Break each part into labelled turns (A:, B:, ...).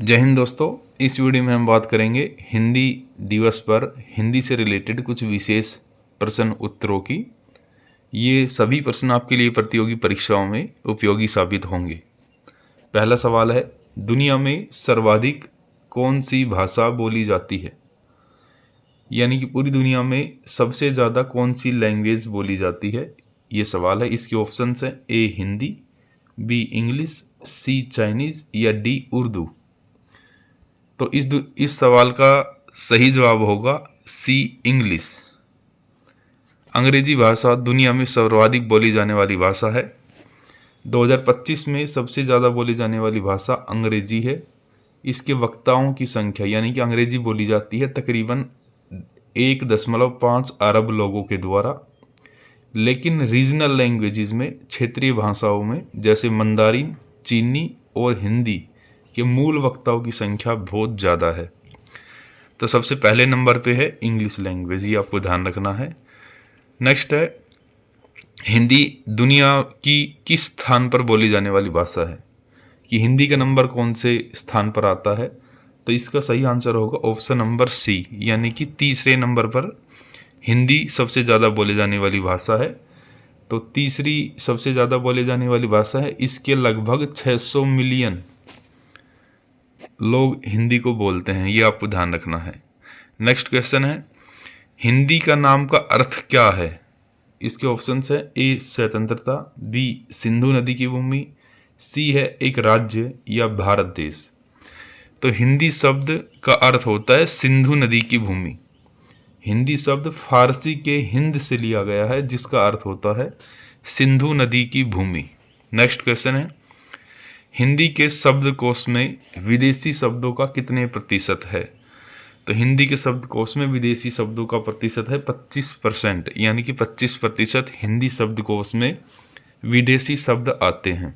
A: जय हिंद दोस्तों। इस वीडियो में हम बात करेंगे हिंदी दिवस पर हिंदी से रिलेटेड कुछ विशेष प्रश्न उत्तरों की। ये सभी प्रश्न आपके लिए प्रतियोगी परीक्षाओं में उपयोगी साबित होंगे। पहला सवाल है, दुनिया में सर्वाधिक कौन सी भाषा बोली जाती है? यानी कि पूरी दुनिया में सबसे ज़्यादा कौन सी लैंग्वेज बोली जाती है, ये सवाल है। इसके ऑप्शंस हैं ए हिंदी, बी इंग्लिश, सी चाइनीज़ या डी उर्दू। तो इस सवाल का सही जवाब होगा सी इंग्लिश। अंग्रेजी भाषा दुनिया में सर्वाधिक बोली जाने वाली भाषा है। 2025 में सबसे ज़्यादा बोली जाने वाली भाषा अंग्रेजी है। इसके वक्ताओं की संख्या यानी कि अंग्रेजी बोली जाती है तकरीबन 1.5 अरब लोगों के द्वारा। लेकिन रीजनल लैंग्वेजेस में, क्षेत्रीय भाषाओं में जैसे मंदारिन, चीनी और हिंदी के मूल वक्ताओं की संख्या बहुत ज़्यादा है। तो सबसे पहले नंबर पे है इंग्लिश लैंग्वेज, ये आपको ध्यान रखना है। नेक्स्ट है, हिंदी दुनिया की किस स्थान पर बोली जाने वाली भाषा है? कि हिंदी का नंबर कौन से स्थान पर आता है? तो इसका सही आंसर होगा ऑप्शन नंबर सी, यानी कि तीसरे नंबर पर हिंदी सबसे ज़्यादा बोले जाने वाली भाषा है। तो तीसरी सबसे ज़्यादा बोले जाने वाली भाषा है। इसके लगभग 600 मिलियन लोग हिंदी को बोलते हैं, ये आपको ध्यान रखना है। नेक्स्ट क्वेश्चन है, हिंदी का नाम का अर्थ क्या है? इसके ऑप्शंस है ए स्वतंत्रता, बी सिंधु नदी की भूमि, सी है एक राज्य या भारत देश। तो हिंदी शब्द का अर्थ होता है सिंधु नदी की भूमि। हिंदी शब्द फारसी के हिंद से लिया गया है जिसका अर्थ होता है सिंधु नदी की भूमि। नेक्स्ट क्वेश्चन है, हिंदी के शब्दकोश में विदेशी शब्दों का कितने प्रतिशत है? तो हिंदी के शब्दकोश में विदेशी शब्दों का प्रतिशत है 25%, यानी कि 25% हिंदी शब्दकोश में विदेशी शब्द आते हैं,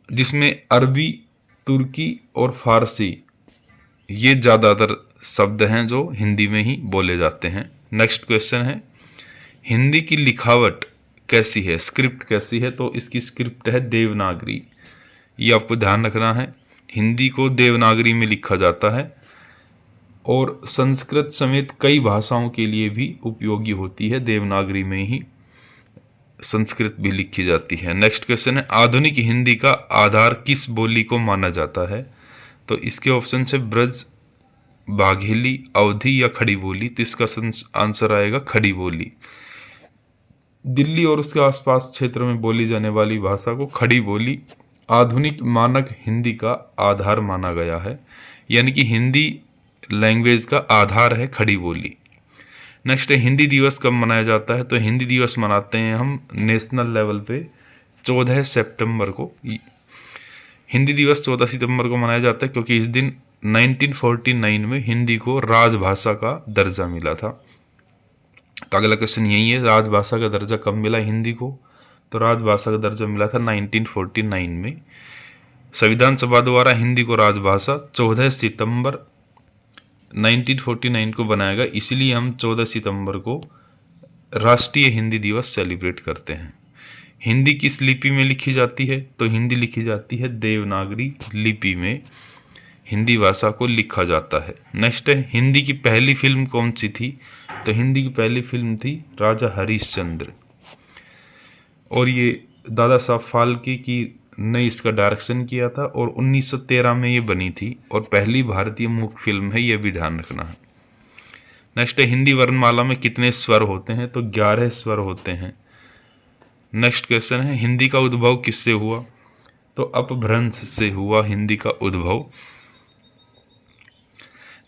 A: जिसमें अरबी, तुर्की और फारसी ये ज़्यादातर शब्द हैं जो हिंदी में ही बोले जाते हैं। नेक्स्ट क्वेश्चन है, हिंदी की लिखावट कैसी है, स्क्रिप्ट कैसी है? तो इसकी स्क्रिप्ट है देवनागरी, ये आपको ध्यान रखना है। हिंदी को देवनागरी में लिखा जाता है और संस्कृत समेत कई भाषाओं के लिए भी उपयोगी होती है। देवनागरी में ही संस्कृत भी लिखी जाती है। नेक्स्ट क्वेश्चन है, आधुनिक हिंदी का आधार किस बोली को माना जाता है? तो इसके ऑप्शन है ब्रज, बाघेली, अवधी या खड़ी बोली। तो इसका आंसर आएगा खड़ी बोली। दिल्ली और उसके आसपास क्षेत्र में बोली जाने वाली भाषा को खड़ी बोली आधुनिक मानक हिंदी का आधार माना गया है, यानी कि हिंदी लैंग्वेज का आधार है खड़ी बोली। नेक्स्ट है, हिंदी दिवस कब मनाया जाता है? तो हिंदी दिवस मनाते हैं हम नेशनल लेवल पे 14 सितंबर को। हिंदी दिवस 14 सितंबर को मनाया जाता है क्योंकि इस दिन 1949 में हिंदी को राजभाषा का दर्जा मिला था। तो अगला क्वेश्चन यही है, राजभाषा का दर्जा कब मिला हिंदी को? तो राजभाषा का दर्जा मिला था 1949 में। संविधान सभा द्वारा हिंदी को राजभाषा 14 सितंबर 1949 को बनाया गया, इसलिए हम 14 सितंबर को राष्ट्रीय हिंदी दिवस सेलिब्रेट करते हैं। हिंदी किस लिपि में लिखी जाती है? तो हिंदी लिखी जाती है देवनागरी लिपि में हिंदी भाषा को लिखा जाता है। नेक्स्ट है, हिंदी की पहली फिल्म कौन सी थी? तो हिंदी की पहली फिल्म थी राजा हरिश्चंद्र, और ये दादा साहब फाल्के की ने इसका डायरेक्शन किया था और 1913 में ये बनी थी और पहली भारतीय मूक फिल्म है, ये भी ध्यान रखना है। नेक्स्ट है, हिंदी वर्णमाला में कितने स्वर होते हैं? तो 11 स्वर होते हैं। नेक्स्ट क्वेश्चन है, हिंदी का उद्भव किससे हुआ? तो अपभ्रंश से हुआ हिंदी का उद्भव।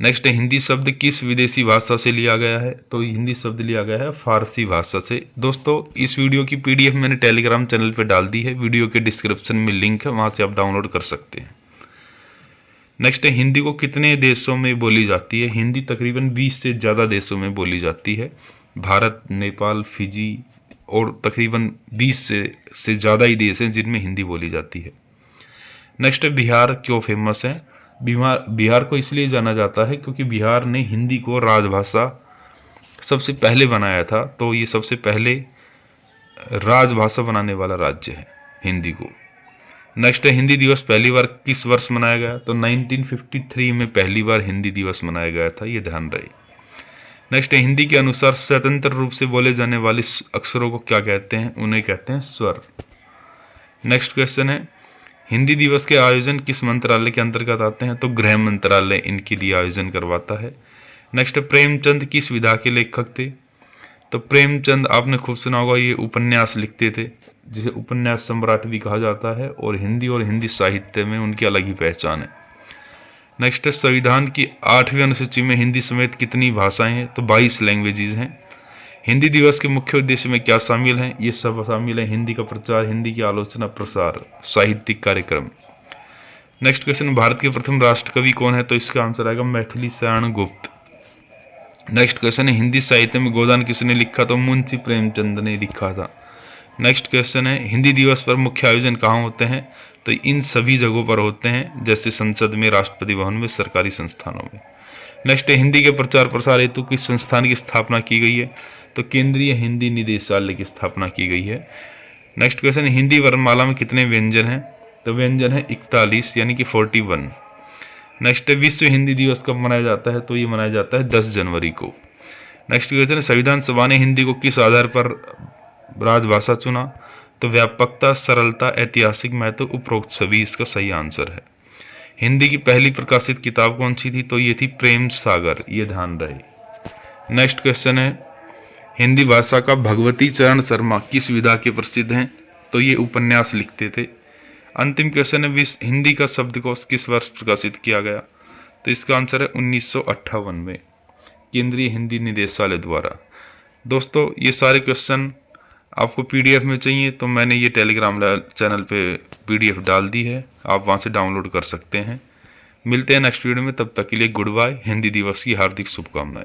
A: नेक्स्ट है, हिंदी शब्द किस विदेशी भाषा से लिया गया है? तो हिंदी शब्द लिया गया है फारसी भाषा से। दोस्तों, इस वीडियो की पीडीएफ मैंने टेलीग्राम चैनल पर डाल दी है, वीडियो के डिस्क्रिप्शन में लिंक है, वहाँ से आप डाउनलोड कर सकते हैं। नेक्स्ट है, हिंदी को कितने देशों में बोली जाती है? हिंदी तकरीबन 20 से ज़्यादा देशों में बोली जाती है। भारत, नेपाल, फिजी और तकरीबन 20 से ज़्यादा ही देश हैं जिनमें हिंदी बोली जाती है। नेक्स्ट है, बिहार क्यों फेमस है? बिहार को इसलिए जाना जाता है क्योंकि बिहार ने हिंदी को राजभाषा सबसे पहले बनाया था, तो ये सबसे पहले राजभाषा बनाने वाला राज्य है हिंदी को। नेक्स्ट है हिंदी दिवस पहली बार किस वर्ष मनाया गया? तो 1953 में पहली बार हिंदी दिवस मनाया गया था, ये ध्यान रहे। नेक्स्ट है हिंदी के अनुसार स्वतंत्र रूप से बोले जाने वाले अक्षरों को क्या कहते हैं? उन्हें कहते हैं स्वर। नेक्स्ट क्वेश्चन है हिंदी दिवस के आयोजन किस मंत्रालय के अंतर्गत आते हैं? तो गृह मंत्रालय इनके लिए आयोजन करवाता है। नेक्स्ट प्रेमचंद किस विधा के लेखक थे? तो प्रेमचंद आपने खूब सुना होगा, ये उपन्यास लिखते थे जिसे उपन्यास सम्राट भी कहा जाता है, और हिंदी साहित्य में उनकी अलग ही पहचान है। नेक्स्ट है संविधान की 8वीं अनुसूची में हिंदी समेत कितनी भाषाएं हैं? तो 22 लैंग्वेजेस हैं। हिंदी दिवस के मुख्य उद्देश्य में क्या शामिल है? ये सब शामिल है हिंदी का प्रचार, हिंदी की आलोचना, प्रसार, साहित्यिक कार्यक्रम। नेक्स्ट क्वेश्चन भारत के प्रथम राष्ट्रकवि कौन है? तो इसका आंसर आएगा मैथिली शरण गुप्त। नेक्स्ट क्वेश्चन है हिंदी साहित्य में गोदान किसने लिखा? तो मुंशी प्रेमचंद ने लिखा था। नेक्स्ट क्वेश्चन है हिंदी दिवस पर मुख्य आयोजन कहाँ होते हैं? तो इन सभी जगहों पर होते हैं, जैसे संसद में, राष्ट्रपति भवन में, सरकारी संस्थानों में। नेक्स्ट है हिंदी के प्रचार प्रसार हेतु किस संस्थान की स्थापना की गई है? तो केंद्रीय हिंदी निदेशालय की स्थापना की गई है। नेक्स्ट क्वेश्चन है हिंदी वर्णमाला में कितने व्यंजन हैं? तो व्यंजन है 41 यानी कि 41। नेक्स्ट है विश्व हिंदी दिवस कब मनाया जाता है? तो ये मनाया जाता है 10 जनवरी को। नेक्स्ट क्वेश्चन है संविधान सभा ने हिंदी को किस आधार पर राजभाषा चुना? तो व्यापकता, सरलता, ऐतिहासिक महत्व, उपरोक्त सभी इसका सही आंसर है। हिंदी की पहली प्रकाशित किताब कौन सी थी? तो ये थी प्रेम सागर, ये ध्यान रहे। नेक्स्ट क्वेश्चन है हिंदी भाषा का भगवती चरण शर्मा किस विधा के प्रसिद्ध हैं? तो ये उपन्यास लिखते थे। अंतिम क्वेश्चन है हिंदी का शब्दकोश किस वर्ष प्रकाशित किया गया? तो इसका आंसर है 1958 में, केंद्रीय हिंदी निदेशालय द्वारा। दोस्तों ये सारे क्वेश्चन आपको पीडीएफ में चाहिए तो मैंने ये टेलीग्राम चैनल पे पीडीएफ डाल दी है, आप वहाँ से डाउनलोड कर सकते हैं। मिलते हैं नेक्स्ट वीडियो में, तब तक के लिए गुड बाय। हिंदी दिवस की हार्दिक शुभकामनाएं।